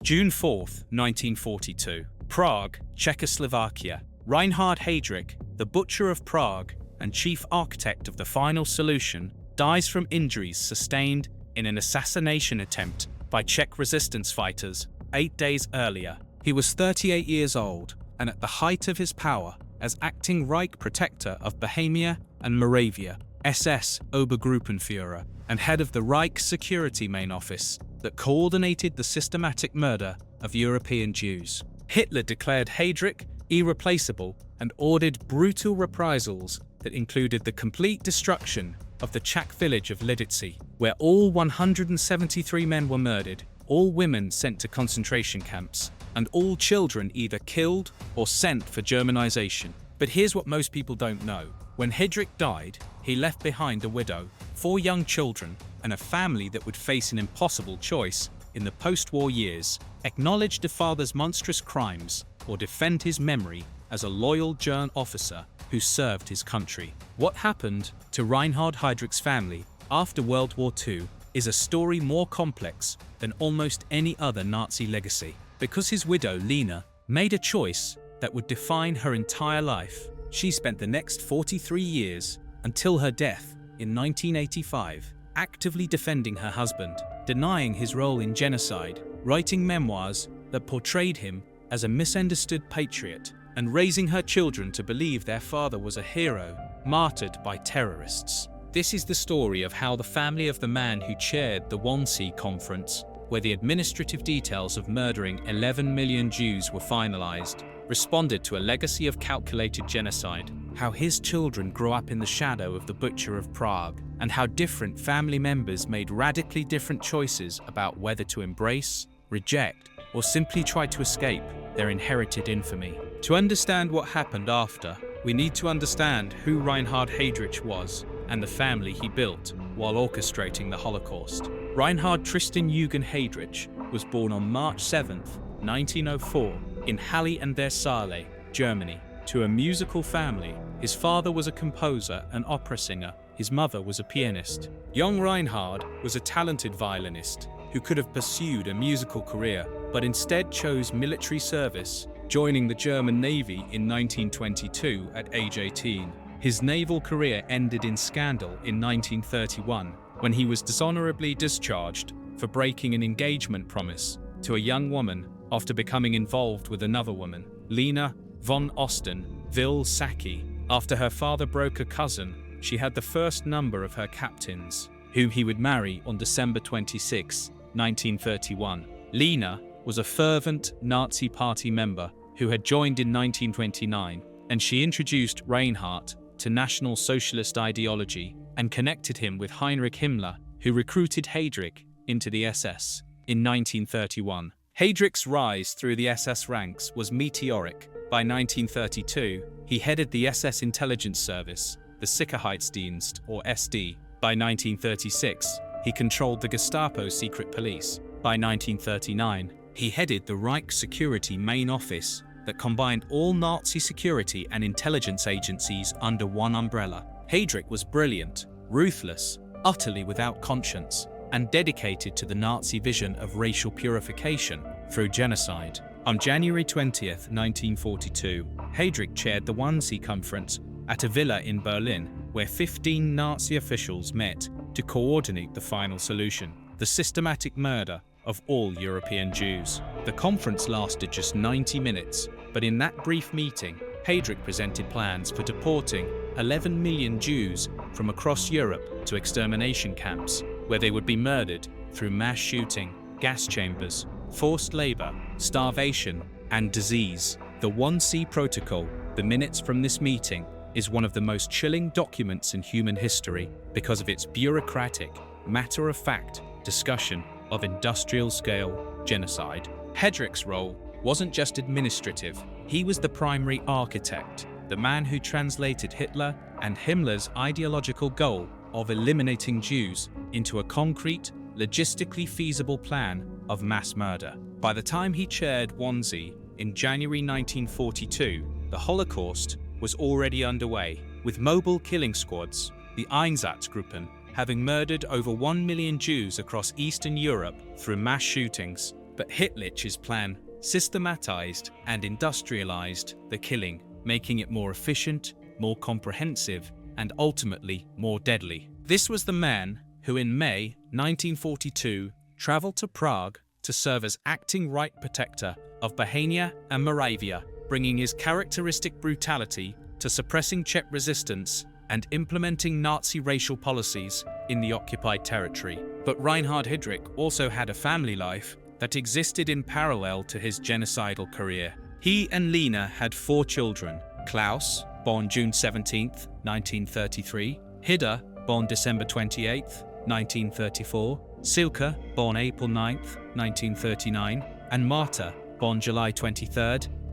June 4, 1942. Prague, Czechoslovakia. Reinhard Heydrich, the Butcher of Prague and chief architect of the final solution, dies from injuries sustained in an assassination attempt by Czech resistance fighters 8 days earlier. He was 38 years old and at the height of his power as acting Reich Protector of Bohemia and Moravia, SS Obergruppenführer, and head of the Reich Security Main Office that coordinated the systematic murder of European Jews. Hitler declared Heydrich irreplaceable and ordered brutal reprisals that included the complete destruction of the Czech village of Lidice, where all 173 men were murdered, all women sent to concentration camps, and all children either killed or sent for Germanization. But here's what most people don't know. When Heydrich died, he left behind a widow, 4 young children, and a family that would face an impossible choice in the post-war years: acknowledge the father's monstrous crimes or defend his memory as a loyal German officer who served his country. What happened to Reinhard Heydrich's family after World War II is a story more complex than almost any other Nazi legacy. Because his widow, Lina, made a choice that would define her entire life, she spent the next 43 years, until her death in 1985, actively defending her husband, denying his role in genocide, writing memoirs that portrayed him as a misunderstood patriot, and raising her children to believe their father was a hero, martyred by terrorists. This is the story of how the family of the man who chaired the Wannsee Conference, where the administrative details of murdering 11 million Jews were finalized, responded to a legacy of calculated genocide, how his children grew up in the shadow of the Butcher of Prague, and how different family members made radically different choices about whether to embrace, reject, or simply try to escape their inherited infamy. To understand what happened after, we need to understand who Reinhard Heydrich was and the family he built while orchestrating the Holocaust. Reinhard Tristan Eugen Heydrich was born on March 7, 1904, in Halle an der Saale, Germany, to a musical family. His father was a composer and opera singer. His mother was a pianist. Young Reinhard was a talented violinist who could have pursued a musical career, but instead chose military service, joining the German Navy in 1922 at age 18. His naval career ended in scandal in 1931 when he was dishonorably discharged for breaking an engagement promise to a young woman after becoming involved with another woman, Lina von Osten Vil-Sacchi. After her father broke a cousin, she had the first number of her captains, whom he would marry on December 26, 1931. Lina was a fervent Nazi Party member who had joined in 1929, and she introduced Reinhard to National Socialist ideology and connected him with Heinrich Himmler, who recruited Heydrich into the SS in 1931. Heydrich's rise through the SS ranks was meteoric. By 1932, he headed the SS intelligence service, the Sicherheitsdienst, or SD. By 1936, he controlled the Gestapo secret police. By 1939, he headed the Reich Security Main Office that combined all Nazi security and intelligence agencies under one umbrella. Heydrich was brilliant, ruthless, utterly without conscience, and dedicated to the Nazi vision of racial purification through genocide. On January 20, 1942, Heydrich chaired the Wannsee Conference at a villa in Berlin, where 15 Nazi officials met to coordinate the final solution: the systematic murder of all European Jews. The conference lasted just 90 minutes, but in that brief meeting, Heydrich presented plans for deporting 11 million Jews from across Europe to extermination camps, where they would be murdered through mass shooting, gas chambers, forced labor, starvation, and disease. The Wannsee Protocol, the minutes from this meeting, is one of the most chilling documents in human history because of its bureaucratic, matter-of-fact discussion of industrial-scale genocide. Heydrich's role wasn't just administrative. He was the primary architect, the man who translated Hitler and Himmler's ideological goal of eliminating Jews into a concrete, logistically feasible plan of mass murder. By the time he chaired Wannsee in January 1942, the Holocaust was already underway, with mobile killing squads, the Einsatzgruppen, having murdered over 1 million Jews across Eastern Europe through mass shootings But Heydrich's plan systematized and industrialized the killing, making it more efficient, more comprehensive, and ultimately more deadly. This was the man who in May 1942 traveled to Prague to serve as acting right protector of Bohemia and Moravia, bringing his characteristic brutality to suppressing Czech resistance and implementing Nazi racial policies in the occupied territory. But Reinhard Heydrich also had a family life that existed in parallel to his genocidal career. He and Lina had 4 children: Klaus, born June 17, 1933, Hida, born December 28, 1934, Silke, born April 9, 1939, and Marta, born July 23,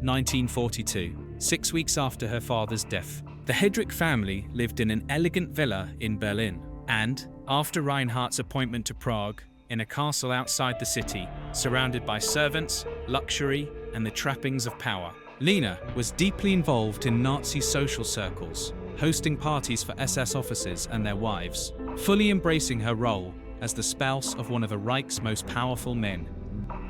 1942, 6 weeks after her father's death. The Heydrich family lived in an elegant villa in Berlin, and, after Reinhardt's appointment to Prague, in a castle outside the city, surrounded by servants, luxury, and the trappings of power. Lina was deeply involved in Nazi social circles, hosting parties for SS officers and their wives, fully embracing her role as the spouse of one of the Reich's most powerful men.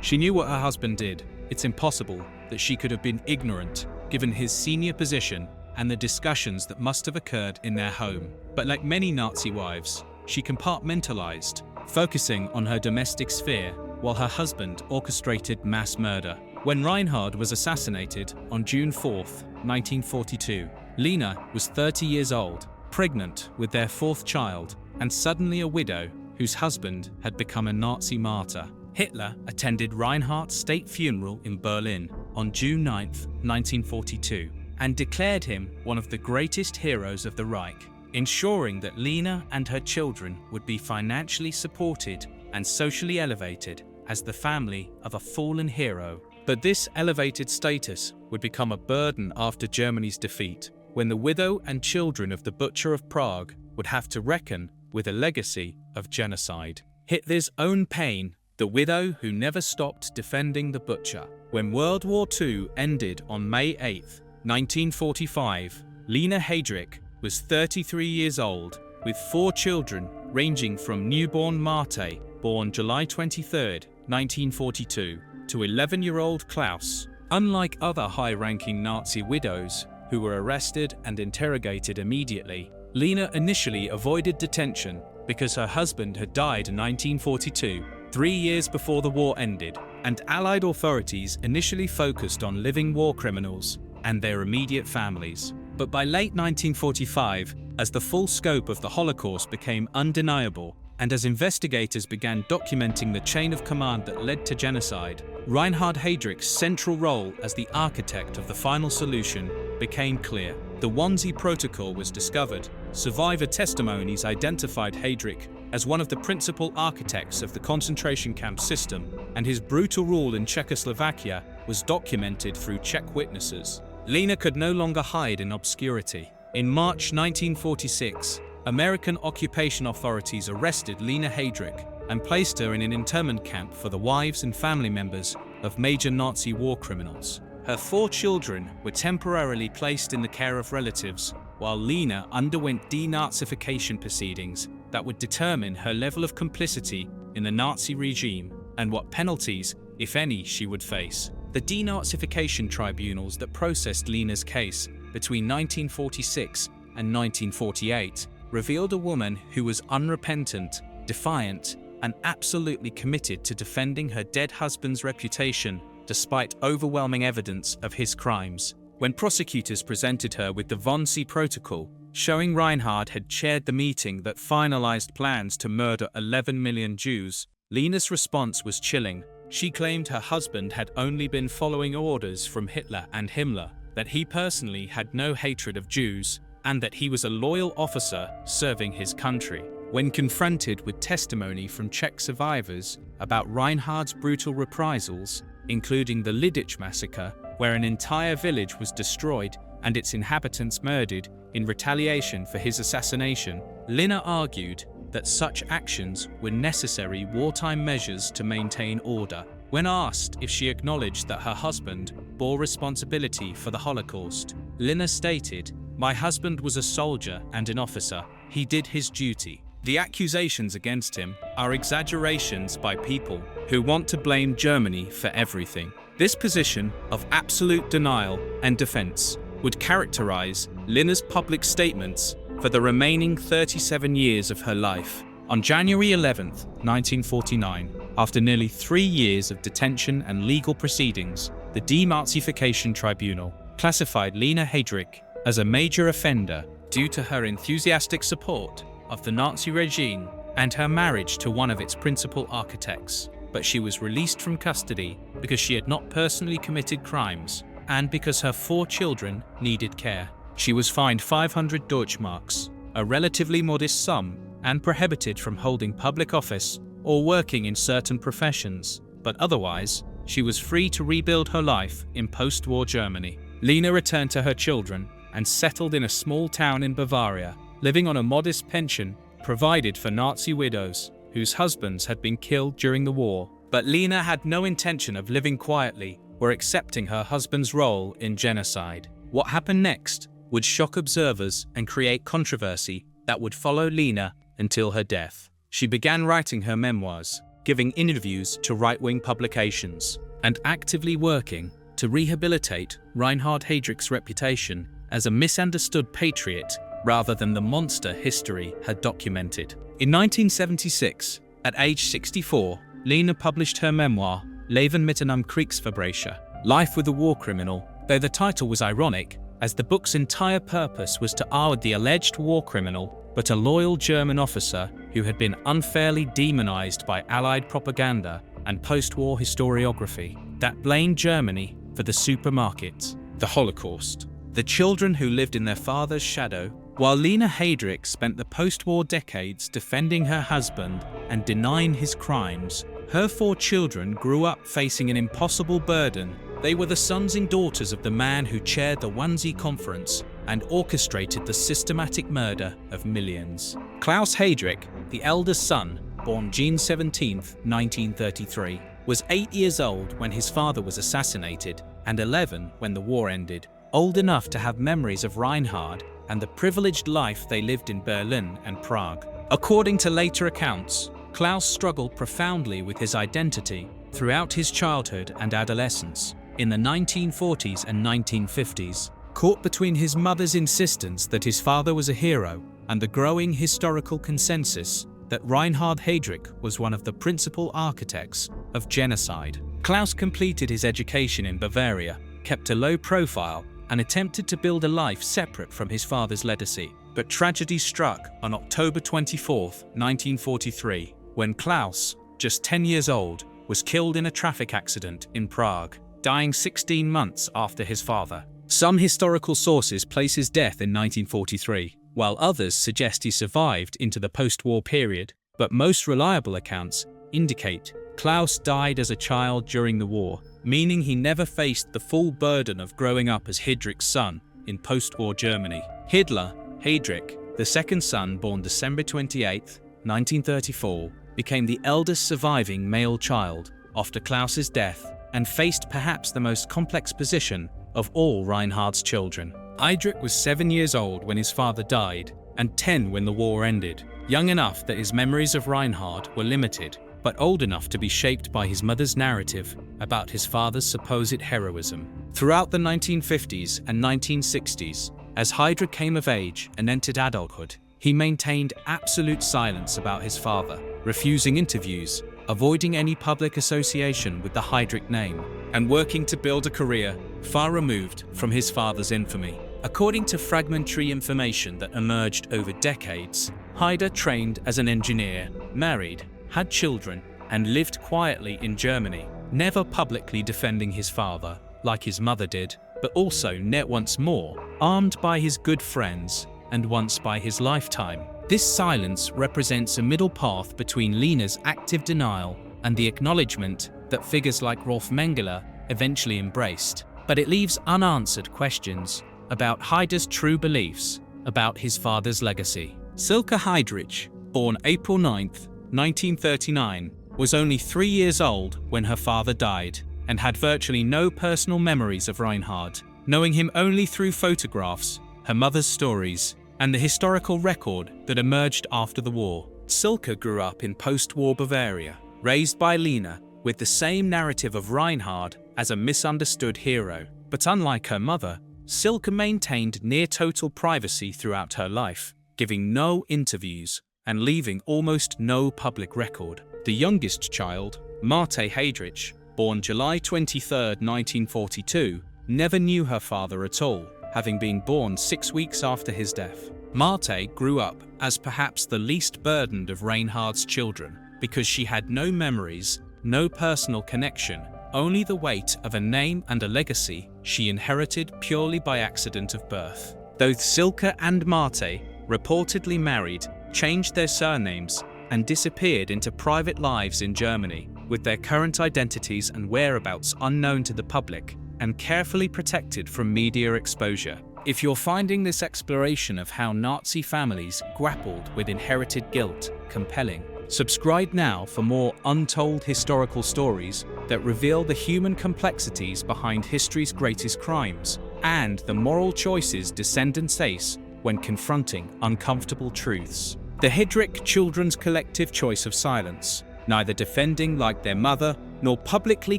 She knew what her husband did. It's impossible that she could have been ignorant, given his senior position and the discussions that must have occurred in their home. But like many Nazi wives, she compartmentalized, focusing on her domestic sphere while her husband orchestrated mass murder. When Reinhard was assassinated on June 4, 1942, Lina was 30 years old, pregnant with their 4th child, and suddenly a widow whose husband had become a Nazi martyr. Hitler attended Reinhardt's state funeral in Berlin on June 9, 1942, and declared him one of the greatest heroes of the Reich, ensuring that Lina and her children would be financially supported and socially elevated as the family of a fallen hero. But this elevated status would become a burden after Germany's defeat, when the widow and children of the Butcher of Prague would have to reckon with a legacy of genocide. Hitler's own pain, the widow who never stopped defending the butcher. When World War II ended on May 8, 1945, Lina Heydrich was 33 years old, with 4 children ranging from newborn Marte, born July 23, 1942, to 11-year-old Klaus. Unlike other high-ranking Nazi widows who were arrested and interrogated immediately, Lina initially avoided detention because her husband had died in 1942, 3 years before the war ended, and Allied authorities initially focused on living war criminals and their immediate families. But by late 1945, as the full scope of the Holocaust became undeniable, and as investigators began documenting the chain of command that led to genocide, Reinhard Heydrich's central role as the architect of the final solution became clear. The Wannsee Protocol was discovered. Survivor testimonies identified Heydrich as one of the principal architects of the concentration camp system, and his brutal rule in Czechoslovakia was documented through Czech witnesses. Lina could no longer hide in obscurity. In March 1946, American occupation authorities arrested Lina Heydrich and placed her in an internment camp for the wives and family members of major Nazi war criminals. Her 4 children were temporarily placed in the care of relatives, while Lina underwent denazification proceedings that would determine her level of complicity in the Nazi regime and what penalties, if any, she would face. The denazification tribunals that processed Lina's case between 1946 and 1948 revealed a woman who was unrepentant, defiant, and absolutely committed to defending her dead husband's reputation despite overwhelming evidence of his crimes. When prosecutors presented her with the Wannsee Protocol, showing Reinhard had chaired the meeting that finalized plans to murder 11 million Jews, Lina's response was chilling. She claimed her husband had only been following orders from Hitler and Himmler, that he personally had no hatred of Jews, and that he was a loyal officer serving his country. When confronted with testimony from Czech survivors about Reinhard's brutal reprisals, including the Lidich massacre, where an entire village was destroyed and its inhabitants murdered in retaliation for his assassination, Lina argued that such actions were necessary wartime measures to maintain order. When asked if she acknowledged that her husband bore responsibility for the Holocaust, Lina stated, "My husband was a soldier and an officer. He did his duty." The accusations against him are exaggerations by people who want to blame Germany for everything. This position of absolute denial and defense would characterize Lina's public statements for the remaining 37 years of her life. On January 11, 1949, after nearly 3 years of detention and legal proceedings, the Denazification Tribunal classified Lina Heydrich as a major offender due to her enthusiastic support of the Nazi regime and her marriage to one of its principal architects. But she was released from custody because she had not personally committed crimes and because her 4 children needed care. She was fined 500 Deutschmarks, a relatively modest sum, and prohibited from holding public office or working in certain professions, but otherwise, she was free to rebuild her life in post-war Germany. Lina returned to her children and settled in a small town in Bavaria, living on a modest pension provided for Nazi widows whose husbands had been killed during the war. But Lina had no intention of living quietly or accepting her husband's role in genocide. What happened next would shock observers and create controversy that would follow Lina until her death. She began writing her memoirs, giving interviews to right-wing publications, and actively working to rehabilitate Reinhard Heydrich's reputation as a misunderstood patriot rather than the monster history had documented. In 1976, at age 64, Lina published her memoir, Leben mit einem Kriegsverbrecher, Life with a War Criminal, though the title was ironic, as the book's entire purpose was to hour the alleged war criminal, but a loyal German officer who had been unfairly demonized by Allied propaganda and post-war historiography that blamed Germany for the supermarkets, the Holocaust, the children who lived in their father's shadow. While Lina Heydrich spent the post-war decades defending her husband and denying his crimes, her 4 children grew up facing an impossible burden. They were the sons and daughters of the man who chaired the Wannsee Conference and orchestrated the systematic murder of millions. Klaus Heydrich, the eldest son, born June 17, 1933, was 8 years old when his father was assassinated and 11 when the war ended, old enough to have memories of Reinhard and the privileged life they lived in Berlin and Prague. According to later accounts, Klaus struggled profoundly with his identity throughout his childhood and adolescence. In the 1940s and 1950s, caught between his mother's insistence that his father was a hero and the growing historical consensus that Reinhard Heydrich was one of the principal architects of genocide. Klaus completed his education in Bavaria, kept a low profile, and attempted to build a life separate from his father's legacy. But tragedy struck on October 24, 1943, when Klaus, just 10 years old, was killed in a traffic accident in Prague, dying 16 months after his father. Some historical sources place his death in 1943, while others suggest he survived into the post-war period, but most reliable accounts indicate Klaus died as a child during the war, meaning he never faced the full burden of growing up as Heydrich's son in post-war Germany. Hitler, Heydrich, the second son born December 28, 1934, became the eldest surviving male child after Klaus's death and faced perhaps the most complex position of all Reinhard's children. Heydrich was 7 years old when his father died and 10 when the war ended, young enough that his memories of Reinhard were limited, but old enough to be shaped by his mother's narrative about his father's supposed heroism. Throughout the 1950s and 1960s, as Heydrich came of age and entered adulthood, he maintained absolute silence about his father, refusing interviews, avoiding any public association with the Heydrich name, and working to build a career far removed from his father's infamy. According to fragmentary information that emerged over decades, Heydrich trained as an engineer, married, had children, and lived quietly in Germany, never publicly defending his father like his mother did, but also once more armed by his good friends and once by his lifetime. This silence represents a middle path between Lina's active denial and the acknowledgement that figures like Rolf Mengele eventually embraced, but it leaves unanswered questions about Heydrich's true beliefs about his father's legacy. Silke Heydrich, born April 9th, 1939, was only 3 years old when her father died and had virtually no personal memories of Reinhard, knowing him only through photographs, her mother's stories, and the historical record that emerged after the war. Silke grew up in post-war Bavaria, raised by Lina with the same narrative of Reinhard as a misunderstood hero. But unlike her mother, Silke maintained near-total privacy throughout her life, giving no interviews and leaving almost no public record. The youngest child, Marte Heydrich, born July 23, 1942, never knew her father at all, having been born 6 weeks after his death. Marte grew up as perhaps the least burdened of Reinhard's children, because she had no memories, no personal connection, only the weight of a name and a legacy she inherited purely by accident of birth. Both Silke and Marte reportedly married, changed their surnames, and disappeared into private lives in Germany, with their current identities and whereabouts unknown to the public and carefully protected from media exposure. If you're finding this exploration of how Nazi families grappled with inherited guilt compelling, subscribe now for more untold historical stories that reveal the human complexities behind history's greatest crimes and the moral choices descendants face when confronting uncomfortable truths. The Heydrich children's collective choice of silence, neither defending like their mother nor publicly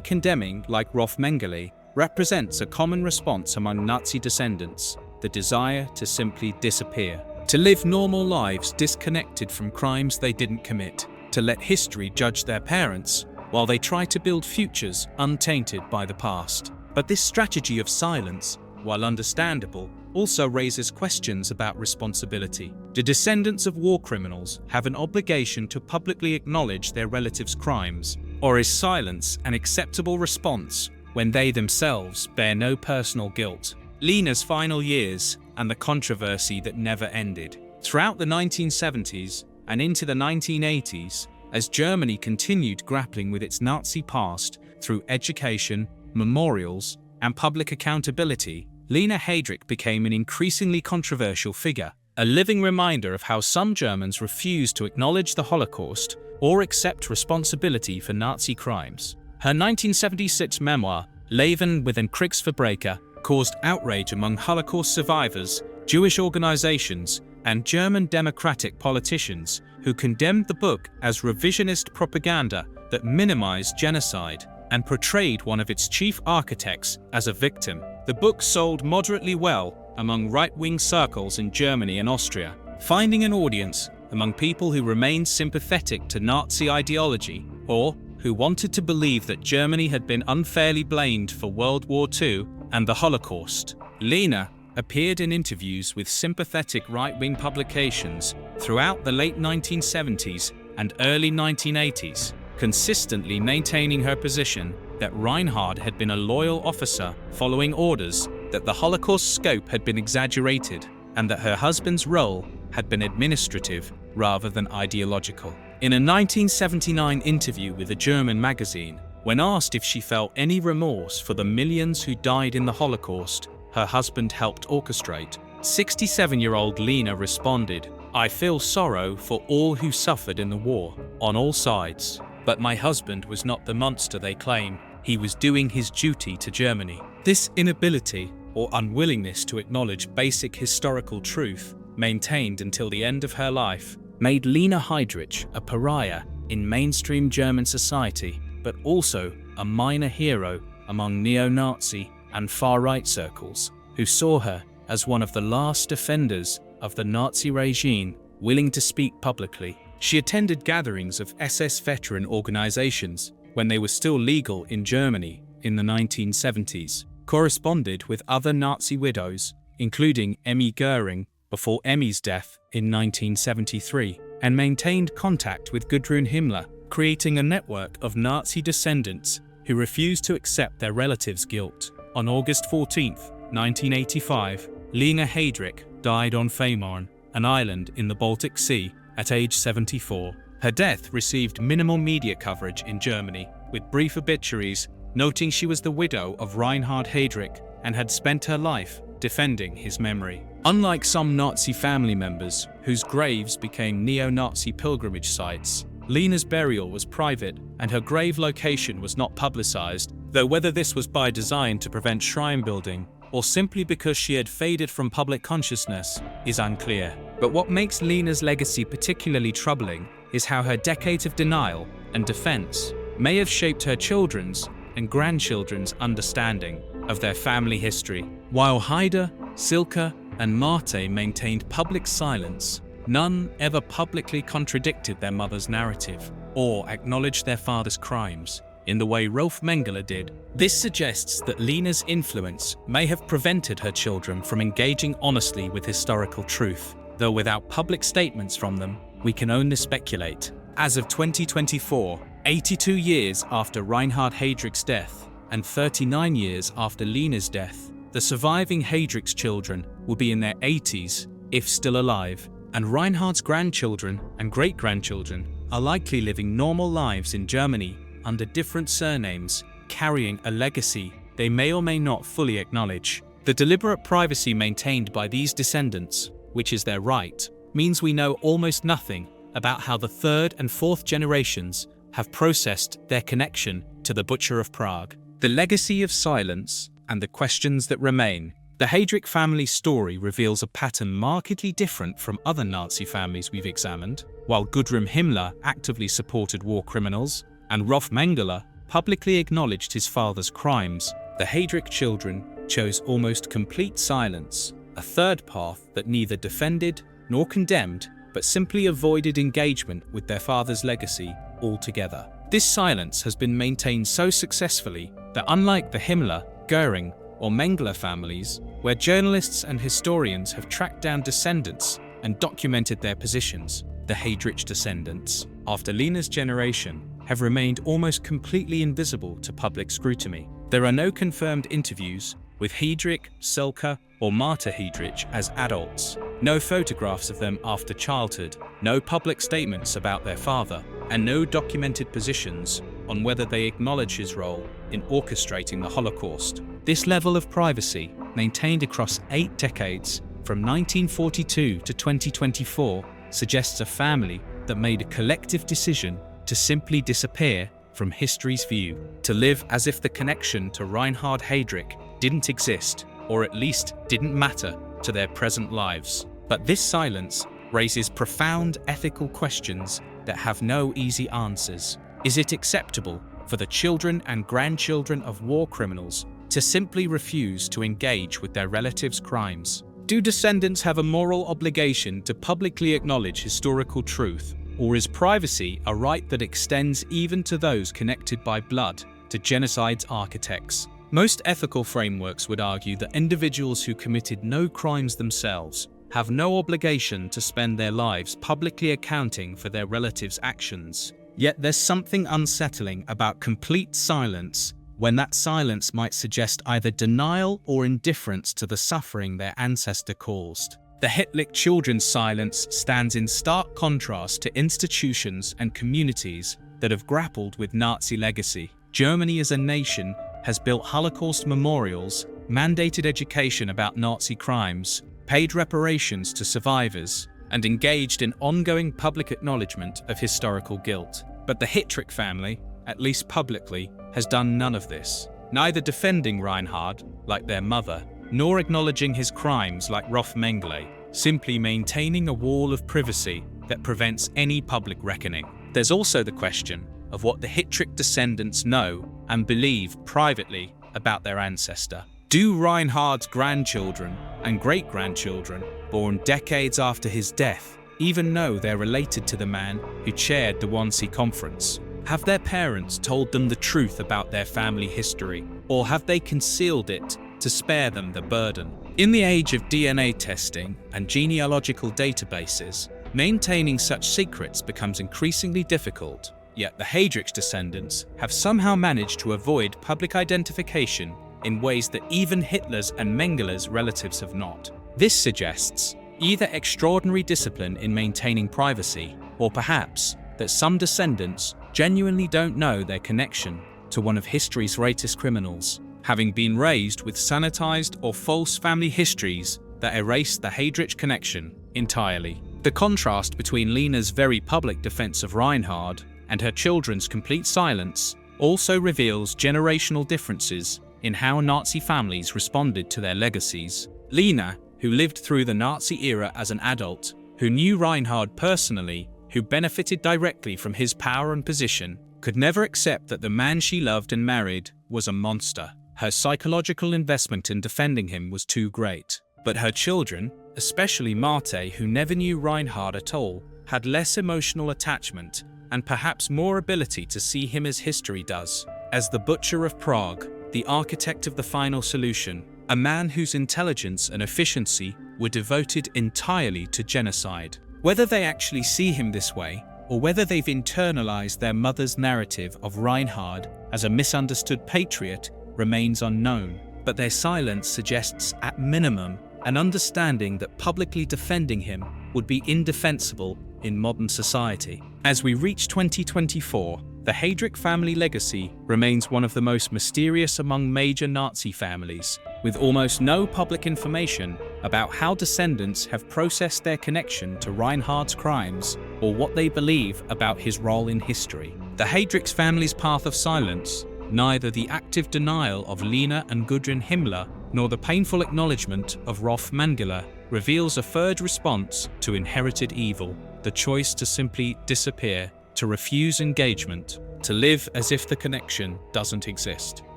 condemning like Rolf Mengele, represents a common response among Nazi descendants: the desire to simply disappear, to live normal lives disconnected from crimes they didn't commit, to let history judge their parents while they try to build futures untainted by the past. But this strategy of silence, while understandable, also raises questions about responsibility. Do descendants of war criminals have an obligation to publicly acknowledge their relatives' crimes, or is silence an acceptable response when they themselves bear no personal guilt? Lina's final years and the controversy that never ended. Throughout the 1970s and into the 1980s, as Germany continued grappling with its Nazi past through education, memorials, and public accountability, Lina Heydrich became an increasingly controversial figure, a living reminder of how some Germans refused to acknowledge the Holocaust or accept responsibility for Nazi crimes. Her 1976 memoir, Leben with ein Kriegsverbrecher, caused outrage among Holocaust survivors, Jewish organizations, and German democratic politicians who condemned the book as revisionist propaganda that minimized genocide and portrayed one of its chief architects as a victim. The book sold moderately well among right-wing circles in Germany and Austria, finding an audience among people who remained sympathetic to Nazi ideology or who wanted to believe that Germany had been unfairly blamed for World War II and the Holocaust. Lina appeared in interviews with sympathetic right-wing publications throughout the late 1970s and early 1980s, consistently maintaining her position that Reinhard had been a loyal officer following orders, that the Holocaust scope had been exaggerated, and that her husband's role had been administrative rather than ideological. In a 1979 interview with a German magazine, when asked if she felt any remorse for the millions who died in the Holocaust her husband helped orchestrate, 67-year-old Lina responded, "I feel sorrow for all who suffered in the war, on all sides. But my husband was not the monster they claim. He was doing his duty to Germany." This inability or unwillingness to acknowledge basic historical truth, maintained until the end of her life, made Lina Heydrich a pariah in mainstream German society, but also a minor hero among neo-Nazi and far-right circles, who saw her as one of the last defenders of the Nazi regime willing to speak publicly. She attended gatherings of SS veteran organizations when they were still legal in Germany in the 1970s, corresponded with other Nazi widows, including Emmy Goering before Emmy's death in 1973, and maintained contact with Gudrun Himmler, creating a network of Nazi descendants who refused to accept their relatives' guilt. On August 14, 1985, Lina Heydrich died on Fehmarn, an island in the Baltic Sea, at age 74. Her death received minimal media coverage in Germany, with brief obituaries noting she was the widow of Reinhard Heydrich and had spent her life defending his memory. Unlike some Nazi family members whose graves became neo-Nazi pilgrimage sites, Lina's burial was private and her grave location was not publicized, though whether this was by design to prevent shrine building or simply because she had faded from public consciousness is unclear. But what makes Lina's legacy particularly troubling is how her decades of denial and defense may have shaped her children's and grandchildren's understanding of their family history. While Heide, Silke, and Marte maintained public silence, none ever publicly contradicted their mother's narrative or acknowledged their father's crimes in the way Rolf Mengele did. This suggests that Lina's influence may have prevented her children from engaging honestly with historical truth, though without public statements from them, we can only speculate. As of 2024, 82 years after Reinhard Heydrich's death and 39 years after Lina's death, the surviving Heydrich's children will be in their 80s, if still alive, and Reinhard's grandchildren and great-grandchildren are likely living normal lives in Germany under different surnames, carrying a legacy they may or may not fully acknowledge. The deliberate privacy maintained by these descendants, which is their right, means we know almost nothing about how the third and fourth generations have processed their connection to the Butcher of Prague. The legacy of silence and the questions that remain. The Heydrich family story reveals a pattern markedly different from other Nazi families we've examined. While Gudrun Himmler actively supported war criminals and Rolf Mengele publicly acknowledged his father's crimes, the Heydrich children chose almost complete silence, a third path that neither defended nor condemned, but simply avoided engagement with their father's legacy altogether. This silence has been maintained so successfully that unlike the Himmler, Goering, or Mengele families, where journalists and historians have tracked down descendants and documented their positions, the Heydrich descendants, after Lina's generation, have remained almost completely invisible to public scrutiny. There are no confirmed interviews with Heydrich, Silke, or Marte Heydrich as adults, no photographs of them after childhood, no public statements about their father, and no documented positions on whether they acknowledge his role in orchestrating the Holocaust. This level of privacy, maintained across 8 decades, from 1942 to 2024, suggests a family that made a collective decision to simply disappear from history's view, to live as if the connection to Reinhard Heydrich didn't exist, or at least didn't matter to their present lives. But this silence raises profound ethical questions that have no easy answers. Is it acceptable for the children and grandchildren of war criminals to simply refuse to engage with their relatives' crimes? Do descendants have a moral obligation to publicly acknowledge historical truth, or is privacy a right that extends even to those connected by blood to genocide's architects? Most ethical frameworks would argue that individuals who committed no crimes themselves have no obligation to spend their lives publicly accounting for their relatives' actions. Yet there's something unsettling about complete silence, when that silence might suggest either denial or indifference to the suffering their ancestor caused. The Heydrich children's silence stands in stark contrast to institutions and communities that have grappled with Nazi legacy. Germany as a nation has built Holocaust memorials, mandated education about Nazi crimes, paid reparations to survivors, and engaged in ongoing public acknowledgement of historical guilt. But the Heydrich family, at least publicly, has done none of this, neither defending Reinhard, like their mother, nor acknowledging his crimes like Rolf Mengele, simply maintaining a wall of privacy that prevents any public reckoning. There's also the question of what the Heydrich descendants know and believe privately about their ancestor. Do Reinhard's grandchildren and great-grandchildren, born decades after his death, even know they're related to the man who chaired the Wannsee Conference? Have their parents told them the truth about their family history, or have they concealed it to spare them the burden? In the age of DNA testing and genealogical databases, maintaining such secrets becomes increasingly difficult, yet the Heydrich descendants have somehow managed to avoid public identification in ways that even Hitler's and Mengele's relatives have not. This suggests either extraordinary discipline in maintaining privacy, or perhaps that some descendants genuinely don't know their connection to one of history's greatest criminals, having been raised with sanitized or false family histories that erase the Heydrich connection entirely. The contrast between Lina's very public defense of Reinhard and her children's complete silence also reveals generational differences in how Nazi families responded to their legacies. Lina, who lived through the Nazi era as an adult, who knew Reinhard personally, who benefited directly from his power and position, could never accept that the man she loved and married was a monster. Her psychological investment in defending him was too great. But her children, especially Marte, who never knew Reinhard at all, had less emotional attachment and perhaps more ability to see him as history does, as the Butcher of Prague, the architect of the final solution, a man whose intelligence and efficiency were devoted entirely to genocide. Whether they actually see him this way, or whether they've internalized their mother's narrative of Reinhard as a misunderstood patriot, remains unknown. But their silence suggests, at minimum, an understanding that publicly defending him would be indefensible in modern society. As we reach 2024, the Heydrich family legacy remains one of the most mysterious among major Nazi families, with almost no public information about how descendants have processed their connection to Reinhard's crimes or what they believe about his role in history. The Heydrich family's path of silence, neither the active denial of Lina and Gudrun Himmler nor the painful acknowledgement of Rolf Mengele, reveals a third response to inherited evil: the choice to simply disappear, to refuse engagement, to live as if the connection doesn't exist.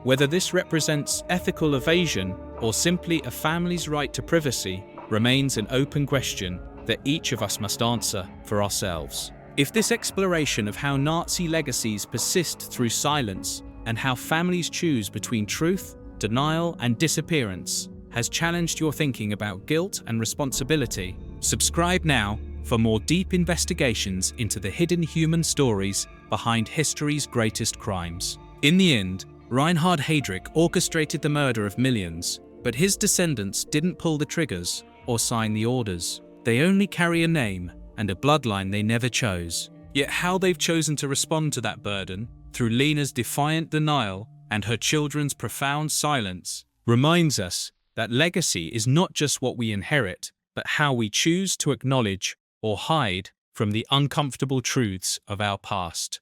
Whether this represents ethical evasion or simply a family's right to privacy remains an open question that each of us must answer for ourselves. If this exploration of how Nazi legacies persist through silence and how families choose between truth, denial, and disappearance has challenged your thinking about guilt and responsibility, subscribe now for more deep investigations into the hidden human stories behind history's greatest crimes. In the end, Reinhard Heydrich orchestrated the murder of millions, but his descendants didn't pull the triggers or sign the orders. They only carry a name and a bloodline they never chose. Yet how they've chosen to respond to that burden, through Lina's defiant denial and her children's profound silence, reminds us that legacy is not just what we inherit, but how we choose to acknowledge or hide from the uncomfortable truths of our past.